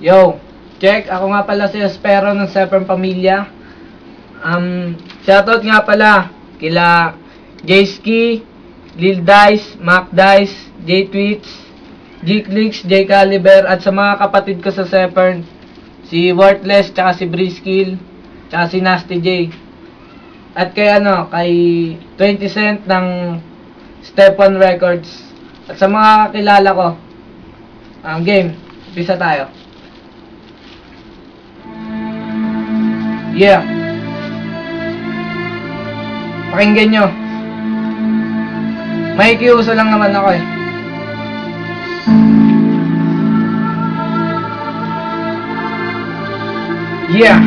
Yo, check. Ako nga pala si Espero ng Sephram Pamilya. Shoutout nga pala kila J-Ski, Lil Dice, Mac Dice, J-Tweets, G-Clicks, J-Caliber, at sa mga kapatid ko sa Sephram, si Worthless, tsaka si Briskill, tsaka si Nasty J. At kay kay 20 Cent ng Stepon Records. At sa mga kilala ko, game, bisa tayo. Yeah. Pakinggan nyo. May kiuso lang naman ako eh. Yeah.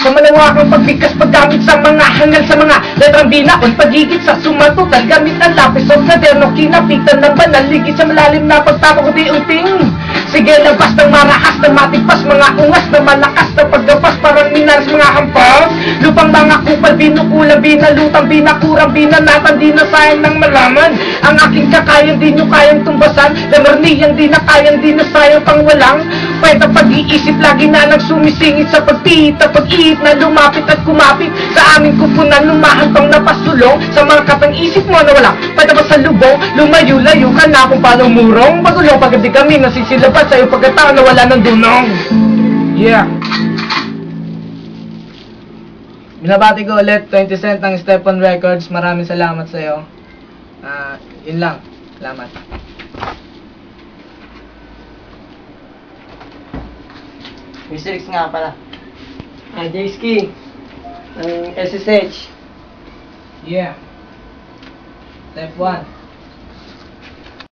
Sa malawakang pagbigkas paggamit sa mga hangal sa mga letrang binakon pagigit sa sumatotal gamit ang lapis o kaderno kinapitan ng banal ligit sa malalim na pagtapok unti-unting sige labas ng marahas na matipas mga ungas na malakas na paggapas parang minaras mga hampas lupang mga kupal binukulang binalutang binakurang binanatan di na sayang ng malaman ang aking kakayan di nyo kayang tumbasan lamarniyang di na kayang di na sayang pang walang pwede pag-iisip lagi na lang sumisingit sa pagpita pag-iit na lumapit at kumapit sa aming kupunan lumahantong napasulong sa mga kapang-isip mo na wala pwede ba sa lubong lumayo-layo ka na kung paano murong pagulong pagkadi kami nasisilaban sa iyong pagkatao na wala ng dunong. Yeah. Binabati ko ulit 20 Cent ng Stepon Records. Maraming salamat sa iyo. Yun lang. Salamat. Mystics nga pala. J-Ski ng SSH. Yeah. Step 1.